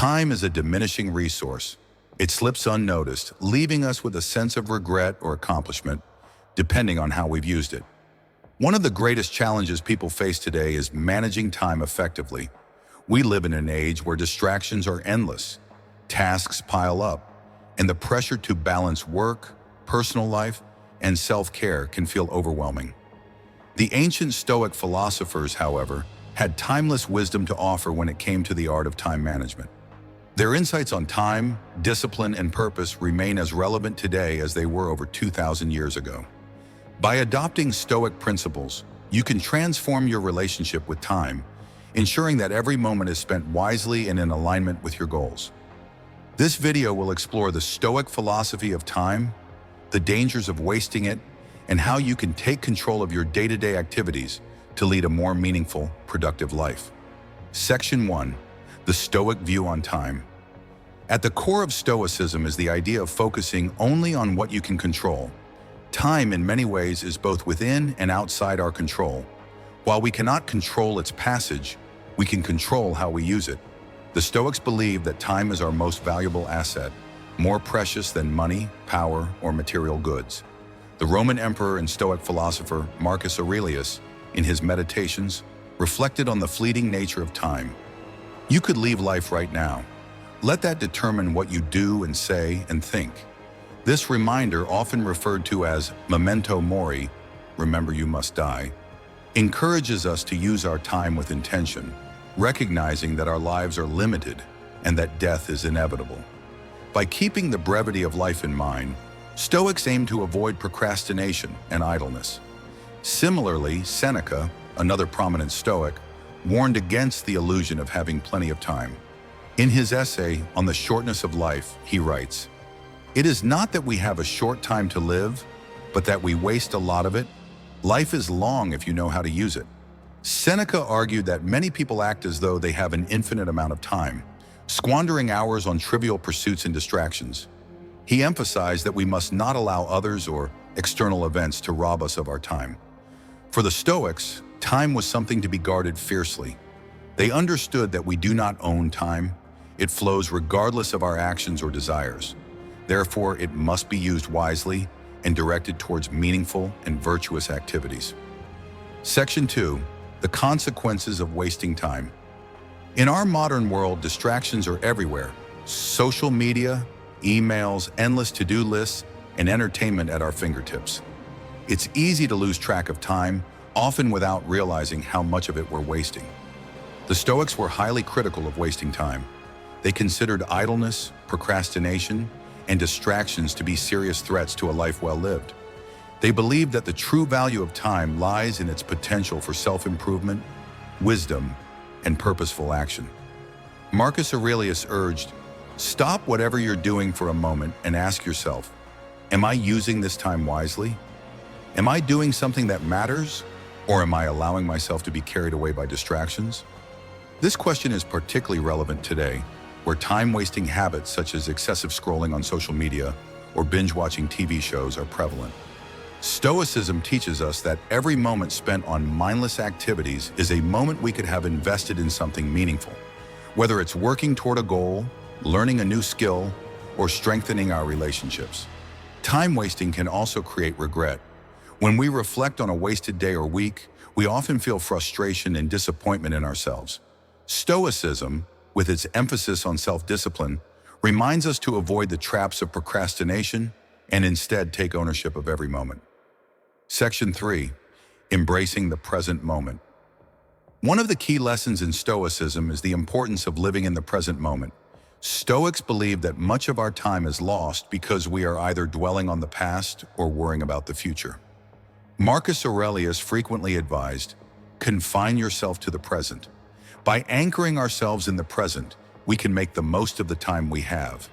Time is a diminishing resource. It slips unnoticed, leaving us with a sense of regret or accomplishment, depending on how we've used it. One of the greatest challenges people face today is managing time effectively. We live in an age where distractions are endless, tasks pile up, and the pressure to balance work, personal life, and self-care can feel overwhelming. The ancient Stoic philosophers, however, had timeless wisdom to offer when it came to the art of time management. Their insights on time, discipline, and purpose remain as relevant today as they were over 2,000 years ago. By adopting Stoic principles, you can transform your relationship with time, ensuring that every moment is spent wisely and in alignment with your goals. This video will explore the Stoic philosophy of time, the dangers of wasting it, and how you can take control of your day-to-day activities to lead a more meaningful, productive life. Section 1. The Stoic view on time. At the core of Stoicism is the idea of focusing only on what you can control. Time, in many ways, is both within and outside our control. While we cannot control its passage, we can control how we use it. The Stoics believe that time is our most valuable asset, more precious than money, power, or material goods. The Roman emperor and Stoic philosopher Marcus Aurelius, in his Meditations, reflected on the fleeting nature of time. You could leave life right now. Let that determine what you do and say and think. This reminder, often referred to as memento mori, remember you must die, encourages us to use our time with intention, recognizing that our lives are limited and that death is inevitable. By keeping the brevity of life in mind, Stoics aim to avoid procrastination and idleness. Similarly, Seneca, another prominent Stoic, warned against the illusion of having plenty of time. In his essay on the shortness of life, he writes, "It is not that we have a short time to live, but that we waste a lot of it. Life is long if you know how to use it." Seneca argued that many people act as though they have an infinite amount of time, squandering hours on trivial pursuits and distractions. He emphasized that we must not allow others or external events to rob us of our time. For the Stoics, time was something to be guarded fiercely. They understood that we do not own time. It flows regardless of our actions or desires. Therefore, it must be used wisely and directed towards meaningful and virtuous activities. Section 2. The consequences of wasting time. In our modern world, distractions are everywhere. Social media, emails, endless to-do lists, and entertainment at our fingertips. It's easy to lose track of time, often without realizing how much of it we're wasting. The Stoics were highly critical of wasting time. They considered idleness, procrastination, and distractions to be serious threats to a life well lived. They believed that the true value of time lies in its potential for self-improvement, wisdom, and purposeful action. Marcus Aurelius urged, "Stop whatever you're doing for a moment and ask yourself, am I using this time wisely? Am I doing something that matters, or am I allowing myself to be carried away by distractions?" This question is particularly relevant today, where time-wasting habits such as excessive scrolling on social media or binge-watching TV shows are prevalent. Stoicism teaches us that every moment spent on mindless activities is a moment we could have invested in something meaningful. Whether it's working toward a goal, learning a new skill, or strengthening our relationships. Time wasting can also create regret. When we reflect on a wasted day or week, we often feel frustration and disappointment in ourselves. Stoicism, with its emphasis on self-discipline, reminds us to avoid the traps of procrastination and instead take ownership of every moment. Section 3. Embracing the present moment. One of the key lessons in Stoicism is the importance of living in the present moment. Stoics believe that much of our time is lost because we are either dwelling on the past or worrying about the future. Marcus Aurelius frequently advised, "Confine yourself to the present." By anchoring ourselves in the present, we can make the most of the time we have.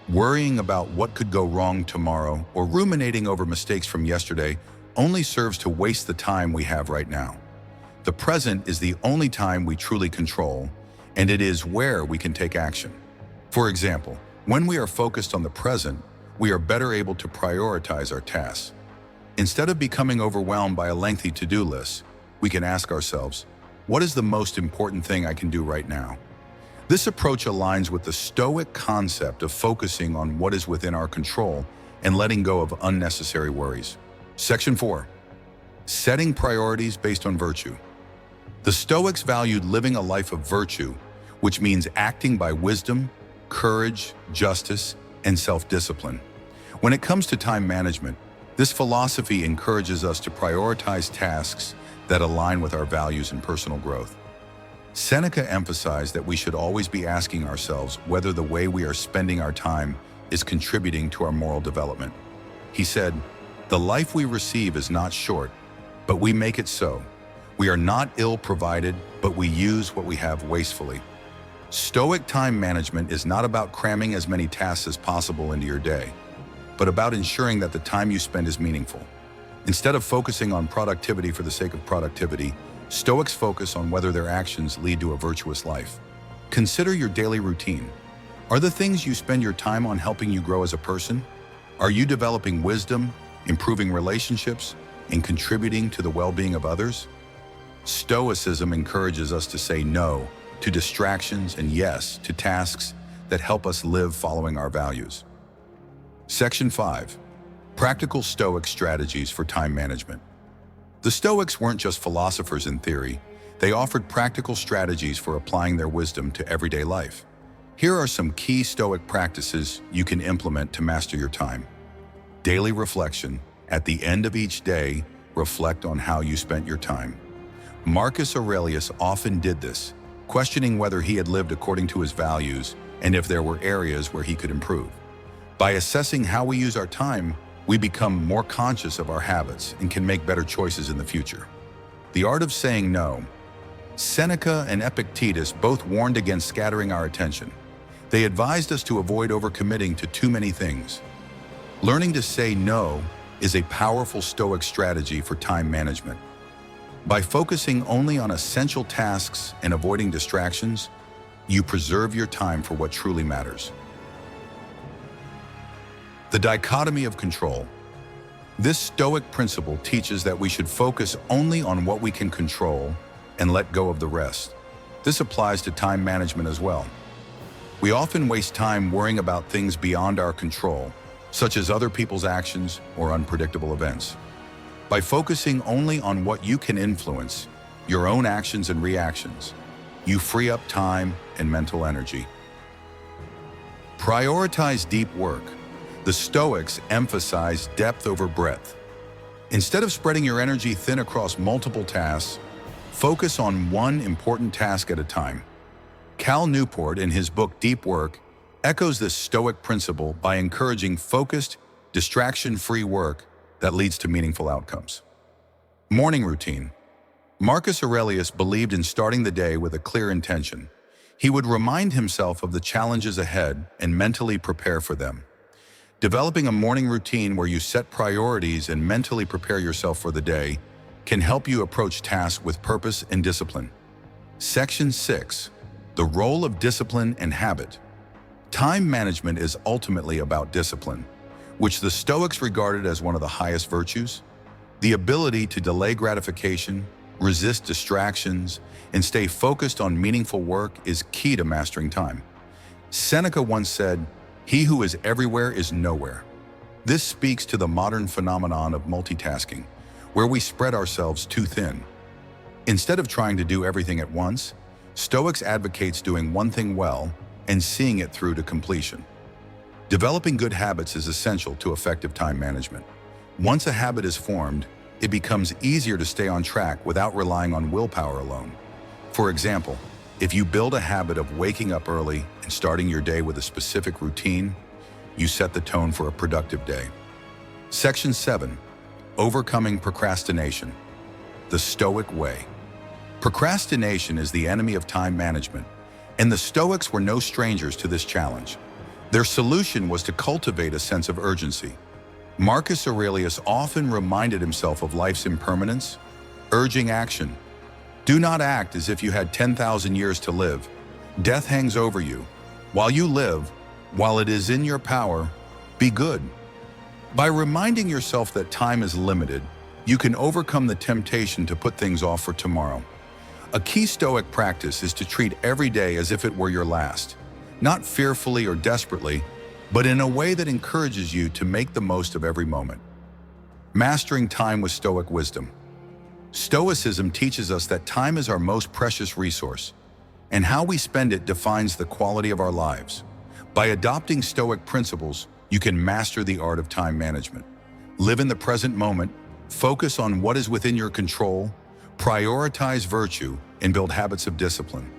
Worrying about what could go wrong tomorrow or ruminating over mistakes from yesterday only serves to waste the time we have right now. The present is the only time we truly control, and it is where we can take action. For example, when we are focused on the present, we are better able to prioritize our tasks. Instead of becoming overwhelmed by a lengthy to-do list, we can ask ourselves, what is the most important thing I can do right now? This approach aligns with the Stoic concept of focusing on what is within our control and letting go of unnecessary worries. Section 4. Setting priorities based on virtue. The Stoics valued living a life of virtue, which means acting by wisdom, courage, justice, and self-discipline. When it comes to time management, this philosophy encourages us to prioritize tasks that align with our values and personal growth. Seneca emphasized that we should always be asking ourselves whether the way we are spending our time is contributing to our moral development. He said, "The life we receive is not short, but we make it so. We are not ill-provided, but we use what we have wastefully." Stoic time management is not about cramming as many tasks as possible into your day, but about ensuring that the time you spend is meaningful. Instead of focusing on productivity for the sake of productivity, Stoics focus on whether their actions lead to a virtuous life. Consider your daily routine. Are the things you spend your time on helping you grow as a person? Are you developing wisdom, improving relationships, and contributing to the well-being of others? Stoicism encourages us to say no to distractions and yes to tasks that help us live following our values. Section 5. Practical Stoic strategies for time management. The Stoics weren't just philosophers in theory, they offered practical strategies for applying their wisdom to everyday life. Here are some key Stoic practices you can implement to master your time. Daily reflection. At the end of each day, reflect on how you spent your time. Marcus Aurelius often did this, questioning whether he had lived according to his values and if there were areas where he could improve. By assessing how we use our time, we become more conscious of our habits and can make better choices in the future. The art of saying no. Seneca and Epictetus both warned against scattering our attention. They advised us to avoid overcommitting to too many things. Learning to say no is a powerful Stoic strategy for time management. By focusing only on essential tasks and avoiding distractions, you preserve your time for what truly matters. The dichotomy of control. This Stoic principle teaches that we should focus only on what we can control and let go of the rest. This applies to time management as well. We often waste time worrying about things beyond our control, such as other people's actions or unpredictable events. By focusing only on what you can influence, your own actions and reactions, you free up time and mental energy. Prioritize deep work. The Stoics emphasize depth over breadth. Instead of spreading your energy thin across multiple tasks, focus on one important task at a time. Cal Newport, in his book Deep Work, echoes this Stoic principle by encouraging focused, distraction-free work that leads to meaningful outcomes. Morning routine. Marcus Aurelius believed in starting the day with a clear intention. He would remind himself of the challenges ahead and mentally prepare for them. Developing a morning routine where you set priorities and mentally prepare yourself for the day can help you approach tasks with purpose and discipline. Section 6. The role of discipline and habit. Time management is ultimately about discipline, which the Stoics regarded as one of the highest virtues. The ability to delay gratification, resist distractions, and stay focused on meaningful work is key to mastering time. Seneca once said, "He who is everywhere is nowhere." This speaks to the modern phenomenon of multitasking, where we spread ourselves too thin. Instead of trying to do everything at once, Stoics advocates doing one thing well and seeing it through to completion. Developing good habits is essential to effective time management. Once a habit is formed, it becomes easier to stay on track without relying on willpower alone. For example, if you build a habit of waking up early and starting your day with a specific routine, you set the tone for a productive day. Section 7. Overcoming procrastination. The Stoic way. Procrastination is the enemy of time management, and the Stoics were no strangers to this challenge. Their solution was to cultivate a sense of urgency. Marcus Aurelius often reminded himself of life's impermanence, urging action. Do not act as if you had 10,000 years to live. Death hangs over you. While you live, while it is in your power, be good. By reminding yourself that time is limited, you can overcome the temptation to put things off for tomorrow. A key Stoic practice is to treat every day as if it were your last, not fearfully or desperately, but in a way that encourages you to make the most of every moment. Mastering time with Stoic wisdom. Stoicism teaches us that time is our most precious resource, and how we spend it defines the quality of our lives. By adopting Stoic principles, you can master the art of time management. Live in the present moment, focus on what is within your control, prioritize virtue, and build habits of discipline.